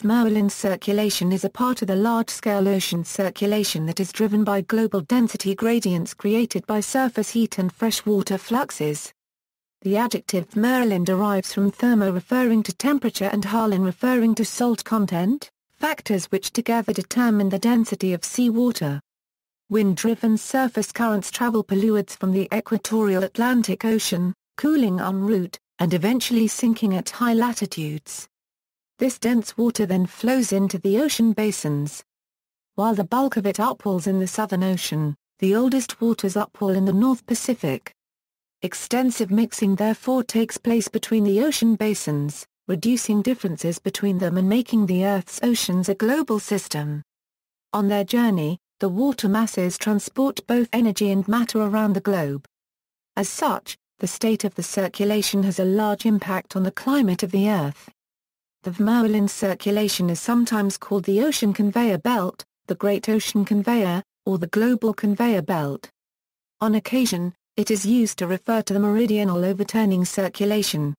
Thermohaline circulation is a part of the large-scale ocean circulation that is driven by global density gradients created by surface heat and freshwater fluxes. The adjective thermohaline derives from thermo referring to temperature and haline referring to salt content, factors which together determine the density of seawater. Wind-driven surface currents travel polewards from the equatorial Atlantic Ocean, cooling en route, and eventually sinking at high latitudes. This dense water then flows into the ocean basins. While the bulk of it upwells in the Southern Ocean, the oldest waters upwell in the North Pacific. Extensive mixing therefore takes place between the ocean basins, reducing differences between them and making the Earth's oceans a global system. On their journey, the water masses transport both energy and matter around the globe. As such, the state of the circulation has a large impact on the climate of the Earth. The thermohaline circulation is sometimes called the ocean conveyor belt, the Great Ocean Conveyor, or the global conveyor belt. On occasion, it is used to refer to the meridional overturning circulation.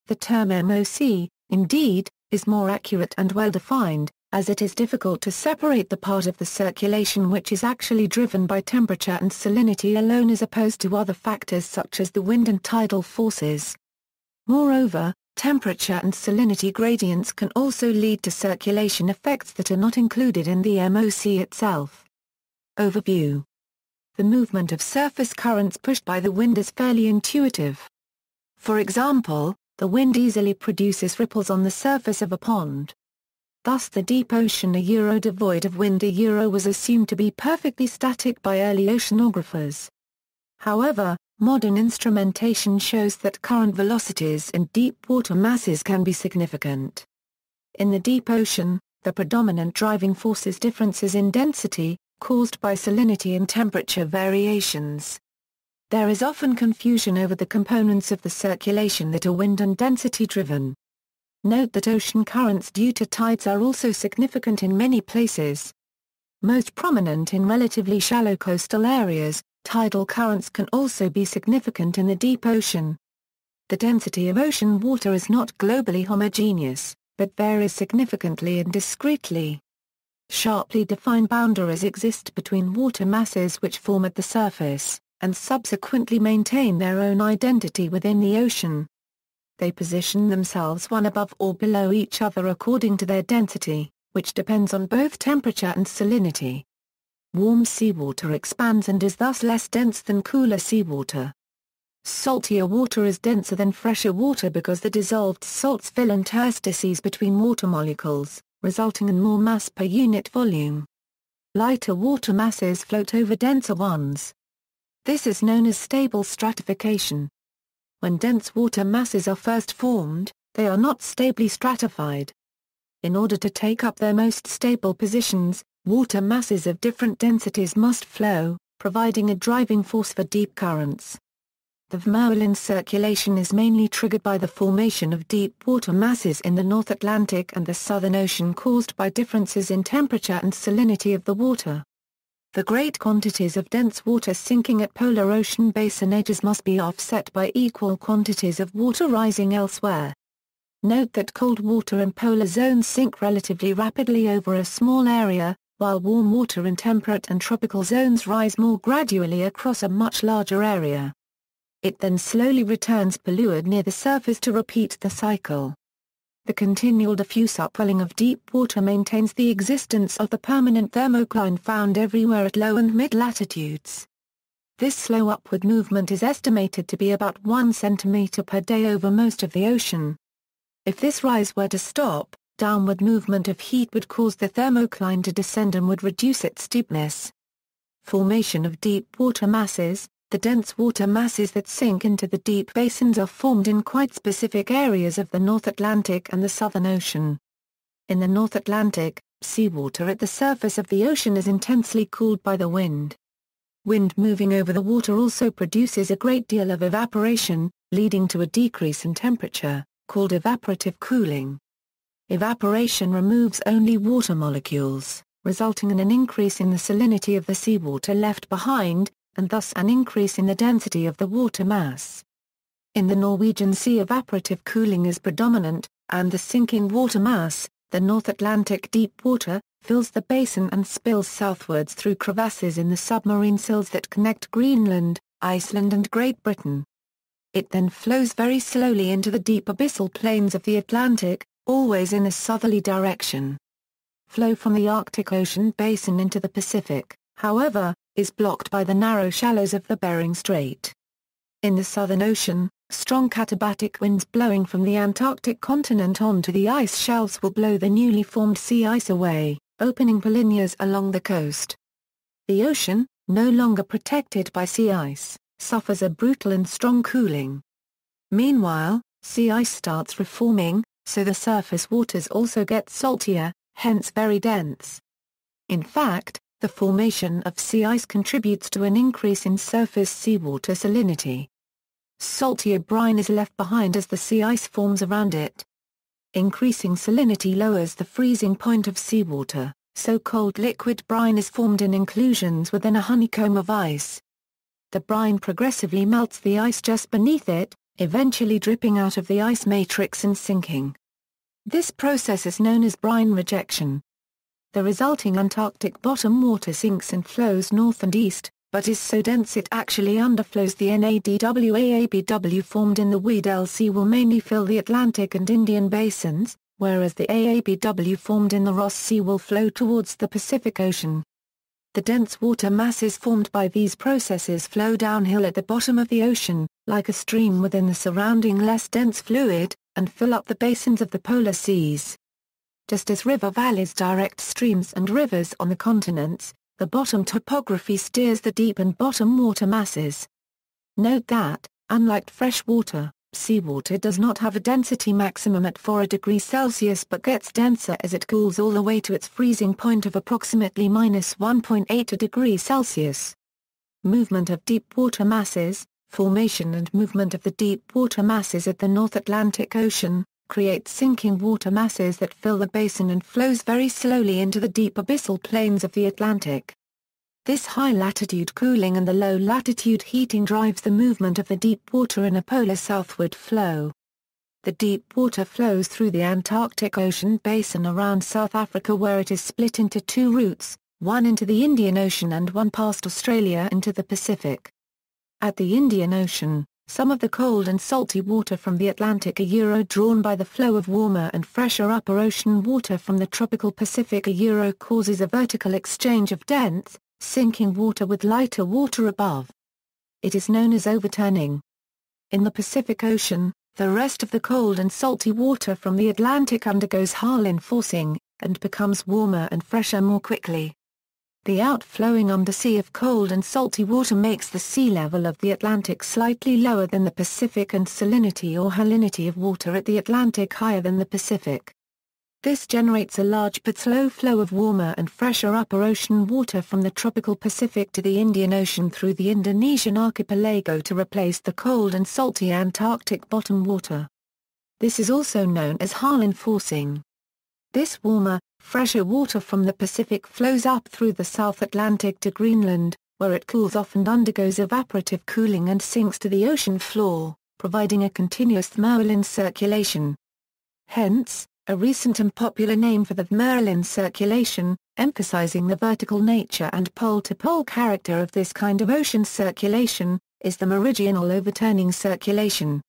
The term MOC, indeed, is more accurate and well-defined, as it is difficult to separate the part of the circulation which is actually driven by temperature and salinity alone as opposed to other factors such as the wind and tidal forces. Moreover, temperature and salinity gradients can also lead to circulation effects that are not included in the MOC itself. Overview. The movement of surface currents pushed by the wind is fairly intuitive. For example, the wind easily produces ripples on the surface of a pond. Thus the deep ocean devoid of wind was assumed to be perfectly static by early oceanographers. However, modern instrumentation shows that current velocities in deep water masses can be significant. In the deep ocean, the predominant driving force is differences in density, caused by salinity and temperature variations. There is often confusion over the components of the circulation that are wind and density driven. Note that ocean currents due to tides are also significant in many places. Most prominent in relatively shallow coastal areas, tidal currents can also be significant in the deep ocean. The density of ocean water is not globally homogeneous, but varies significantly and discretely. Sharply defined boundaries exist between water masses which form at the surface, and subsequently maintain their own identity within the ocean. They position themselves one above or below each other according to their density, which depends on both temperature and salinity. Warm seawater expands and is thus less dense than cooler seawater. Saltier water is denser than fresher water because the dissolved salts fill interstices between water molecules, resulting in more mass per unit volume. Lighter water masses float over denser ones. This is known as stable stratification. When dense water masses are first formed, they are not stably stratified. In order to take up their most stable positions, water masses of different densities must flow, providing a driving force for deep currents. The thermohaline circulation is mainly triggered by the formation of deep water masses in the North Atlantic and the Southern Ocean caused by differences in temperature and salinity of the water. The great quantities of dense water sinking at polar ocean basin edges must be offset by equal quantities of water rising elsewhere. Note that cold water in polar zones sink relatively rapidly over a small area, while warm water in temperate and tropical zones rise more gradually across a much larger area. It then slowly returns polewards near the surface to repeat the cycle. The continual diffuse upwelling of deep water maintains the existence of the permanent thermocline found everywhere at low and mid-latitudes. This slow upward movement is estimated to be about 1 centimeter per day over most of the ocean. If this rise were to stop, downward movement of heat would cause the thermocline to descend and would reduce its steepness. Formation of deep water masses. The dense water masses that sink into the deep basins are formed in quite specific areas of the North Atlantic and the Southern Ocean. In the North Atlantic, seawater at the surface of the ocean is intensely cooled by the wind. Wind moving over the water also produces a great deal of evaporation, leading to a decrease in temperature, called evaporative cooling. Evaporation removes only water molecules, resulting in an increase in the salinity of the seawater left behind, and thus an increase in the density of the water mass. In the Norwegian Sea evaporative cooling is predominant, and the sinking water mass, the North Atlantic deep water, fills the basin and spills southwards through crevasses in the submarine sills that connect Greenland, Iceland and Great Britain. It then flows very slowly into the deep abyssal plains of the Atlantic, always in a southerly direction. Flow from the Arctic Ocean basin into the Pacific, however, is blocked by the narrow shallows of the Bering Strait. In the Southern Ocean, strong katabatic winds blowing from the Antarctic continent onto the ice shelves will blow the newly formed sea ice away, opening polynyas along the coast. The ocean, no longer protected by sea ice, suffers a brutal and strong cooling. Meanwhile, sea ice starts reforming, so the surface waters also get saltier, hence very dense. In fact, the formation of sea ice contributes to an increase in surface seawater salinity. Saltier brine is left behind as the sea ice forms around it. Increasing salinity lowers the freezing point of seawater, so cold liquid brine is formed in inclusions within a honeycomb of ice. The brine progressively melts the ice just beneath it, eventually dripping out of the ice matrix and sinking. This process is known as brine rejection. The resulting Antarctic bottom water sinks and flows north and east, but is so dense it actually underflows. The NADWAABW formed in the Weddell Sea will mainly fill the Atlantic and Indian basins, whereas the AABW formed in the Ross Sea will flow towards the Pacific Ocean. The dense water masses formed by these processes flow downhill at the bottom of the ocean, like a stream within the surrounding less dense fluid, and fill up the basins of the polar seas. Just as river valleys direct streams and rivers on the continents, the bottom topography steers the deep and bottom water masses. Note that, unlike fresh water, seawater does not have a density maximum at 4 degrees Celsius but gets denser as it cools all the way to its freezing point of approximately -1.8 degrees Celsius. Movement of deep water masses, formation and movement of the deep water masses at the North Atlantic Ocean, creates sinking water masses that fill the basin and flows very slowly into the deep abyssal plains of the Atlantic. This high-latitude cooling and the low-latitude heating drives the movement of the deep water in a polar southward flow. The deep water flows through the Antarctic Ocean basin around South Africa where it is split into two routes, one into the Indian Ocean and one past Australia into the Pacific. At the Indian Ocean, some of the cold and salty water from the Atlantic are drawn by the flow of warmer and fresher upper ocean water from the tropical Pacific causes a vertical exchange of dense, sinking water with lighter water above. It is known as overturning. In the Pacific Ocean, the rest of the cold and salty water from the Atlantic undergoes haline forcing, and becomes warmer and fresher more quickly. The outflowing undersea of cold and salty water makes the sea level of the Atlantic slightly lower than the Pacific and salinity or halinity of water at the Atlantic higher than the Pacific. This generates a large but slow flow of warmer and fresher upper ocean water from the tropical Pacific to the Indian Ocean through the Indonesian archipelago to replace the cold and salty Antarctic bottom water. This is also known as haline forcing. This warmer, fresher water from the Pacific flows up through the South Atlantic to Greenland, where it cools off and undergoes evaporative cooling and sinks to the ocean floor, providing a continuous thermohaline circulation. Hence, a recent and popular name for the thermohaline circulation, emphasizing the vertical nature and pole-to-pole character of this kind of ocean circulation, is the meridional overturning circulation.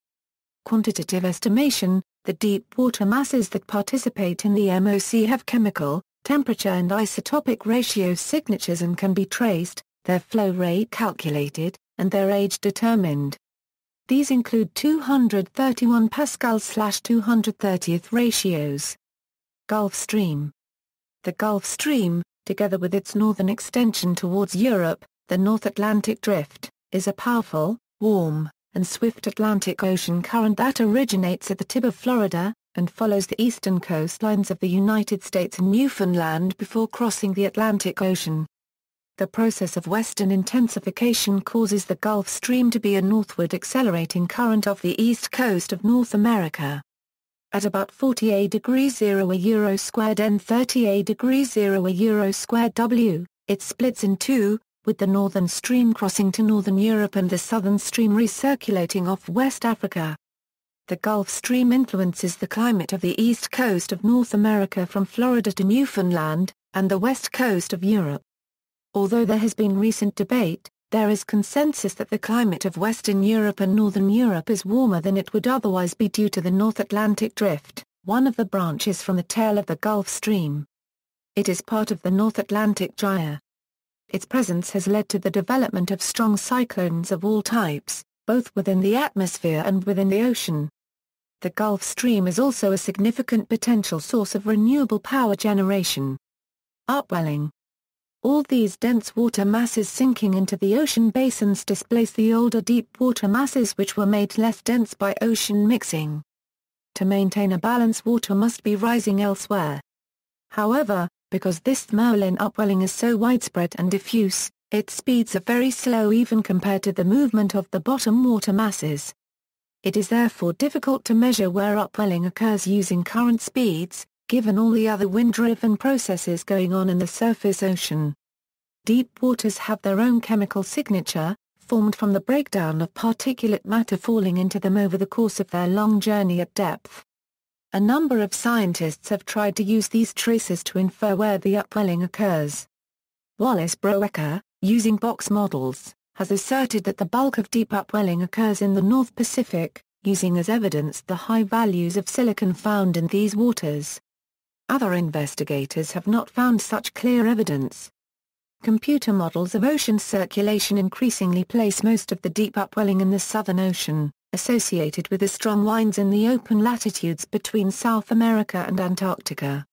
Quantitative estimation: the deep water masses that participate in the MOC have chemical, temperature and isotopic ratio signatures and can be traced, their flow rate calculated, and their age determined. These include 231 Pascal/230th ratios. Gulf Stream. The Gulf Stream, together with its northern extension towards Europe, the North Atlantic Drift, is a powerful, warm, and swift Atlantic Ocean current that originates at the tip of Florida, and follows the eastern coastlines of the United States and Newfoundland before crossing the Atlantic Ocean. The process of western intensification causes the Gulf Stream to be a northward accelerating current off the east coast of North America. At about 48 degrees 0 Euro squared N 38 degrees 0 Euro squared W, it splits in two, with the northern stream crossing to northern Europe and the southern stream recirculating off West Africa. The Gulf Stream influences the climate of the east coast of North America from Florida to Newfoundland, and the west coast of Europe. Although there has been recent debate, there is consensus that the climate of Western Europe and Northern Europe is warmer than it would otherwise be due to the North Atlantic Drift, one of the branches from the tail of the Gulf Stream. It is part of the North Atlantic Gyre. Its presence has led to the development of strong cyclones of all types, both within the atmosphere and within the ocean. The Gulf Stream is also a significant potential source of renewable power generation. Upwelling. All these dense water masses sinking into the ocean basins displace the older deep water masses which were made less dense by ocean mixing. To maintain a balance, water must be rising elsewhere. However, because this thermohaline upwelling is so widespread and diffuse, its speeds are very slow even compared to the movement of the bottom water masses. It is therefore difficult to measure where upwelling occurs using current speeds, given all the other wind-driven processes going on in the surface ocean. Deep waters have their own chemical signature, formed from the breakdown of particulate matter falling into them over the course of their long journey at depth. A number of scientists have tried to use these traces to infer where the upwelling occurs. Wallace Broecker, using box models, has asserted that the bulk of deep upwelling occurs in the North Pacific, using as evidence the high values of silicon found in these waters. Other investigators have not found such clear evidence. Computer models of ocean circulation increasingly place most of the deep upwelling in the Southern Ocean, associated with the strong winds in the open latitudes between South America and Antarctica.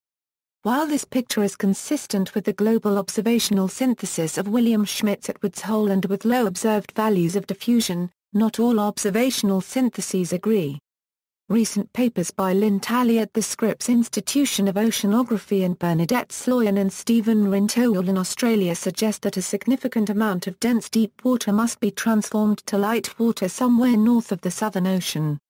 While this picture is consistent with the global observational synthesis of William Schmitz at Woods Hole and with low observed values of diffusion, not all observational syntheses agree. Recent papers by Lynn Talley at the Scripps Institution of Oceanography and Bernadette Sloyan and Stephen Rintoul in Australia suggest that a significant amount of dense deep water must be transformed to light water somewhere north of the Southern Ocean.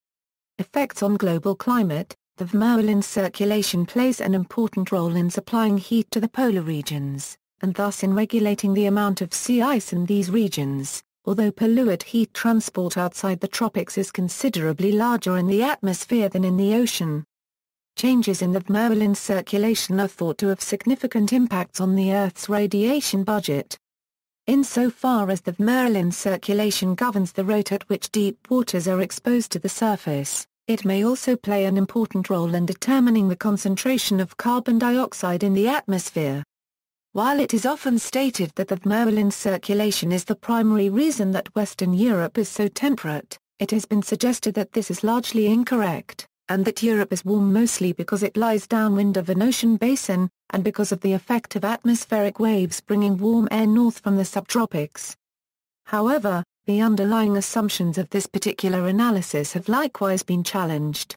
Effects on global climate. The thermohaline circulation plays an important role in supplying heat to the polar regions, and thus in regulating the amount of sea ice in these regions, although polar heat transport outside the tropics is considerably larger in the atmosphere than in the ocean. Changes in the thermohaline circulation are thought to have significant impacts on the Earth's radiation budget. Insofar as the thermohaline circulation governs the rate at which deep waters are exposed to the surface, it may also play an important role in determining the concentration of carbon dioxide in the atmosphere. While it is often stated that the thermohaline circulation is the primary reason that Western Europe is so temperate, it has been suggested that this is largely incorrect, and that Europe is warm mostly because it lies downwind of an ocean basin, and because of the effect of atmospheric waves bringing warm air north from the subtropics. However, the underlying assumptions of this particular analysis have likewise been challenged.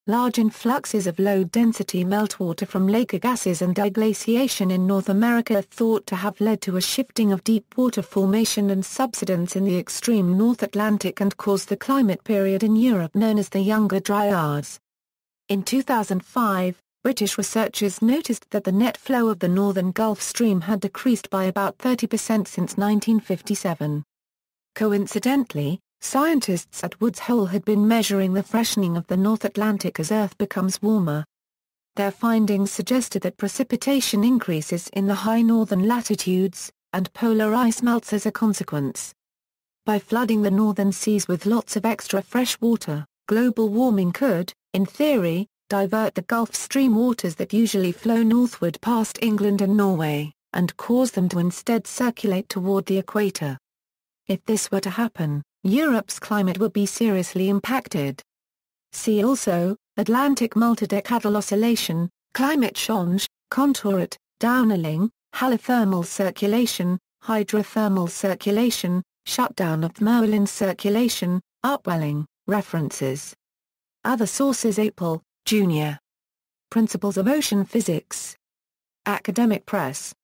Large influxes of low-density meltwater from lake gases and deglaciation in North America are thought to have led to a shifting of deep water formation and subsidence in the extreme North Atlantic and caused the climate period in Europe known as the Younger Dryas. In 2005, British researchers noticed that the net flow of the northern Gulf Stream had decreased by about 30% since 1957. Coincidentally, scientists at Woods Hole had been measuring the freshening of the North Atlantic as Earth becomes warmer. Their findings suggested that precipitation increases in the high northern latitudes, and polar ice melts as a consequence. By flooding the northern seas with lots of extra fresh water, global warming could, in theory, divert the Gulf Stream waters that usually flow northward past England and Norway, and cause them to instead circulate toward the equator. If this were to happen, Europe's climate would be seriously impacted. See also, Atlantic multidecadal oscillation, climate change, contoured, downwelling, halothermal circulation, hydrothermal circulation, shutdown of thermohaline circulation, upwelling. References. Other sources: Apel, Jr. Principles of Ocean Physics. Academic Press.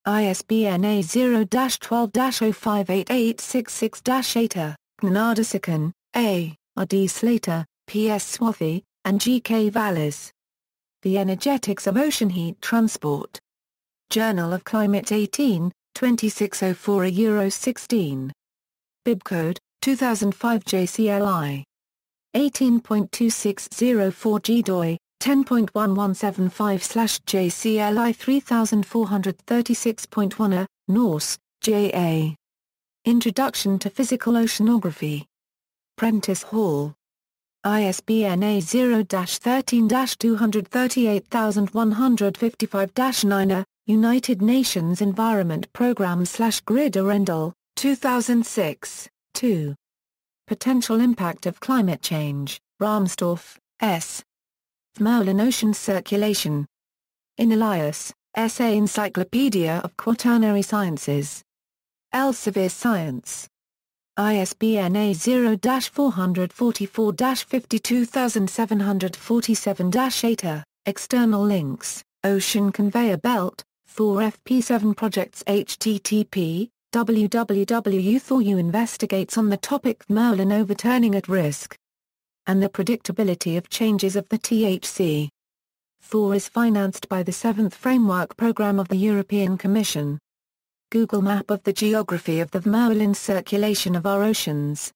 ISBN A0-12-058866-8. Gnadasican, A., R.D. Slater, P.S. Swathi, and G.K. Vallis. The Energetics of Ocean Heat Transport. Journal of Climate 18, 2604 Euro 16. Bibcode, 2005 JCLI. 18.2604 GDOI, 10.1175/JCLI 3436.1 Norse, J.A. Introduction to Physical Oceanography. Prentice Hall. ISBN A0-13-238155-9 United Nations Environment Programme/Grid Arendal, 2006, 2. Potential Impact of Climate Change, Rahmstorff, S. Thermohaline Ocean Circulation. In Elias, Essay Encyclopedia of Quaternary Sciences. Elsevier Science. ISBN A0-444-52747-8. External links, Ocean Conveyor Belt, Thor FP7 Projects http, www.Thor investigates on the topic Thermohaline overturning at risk and the predictability of changes of the THC. Thor is financed by the 7th Framework Programme of the European Commission. Google Map of the geography of the Thermohaline circulation of our oceans.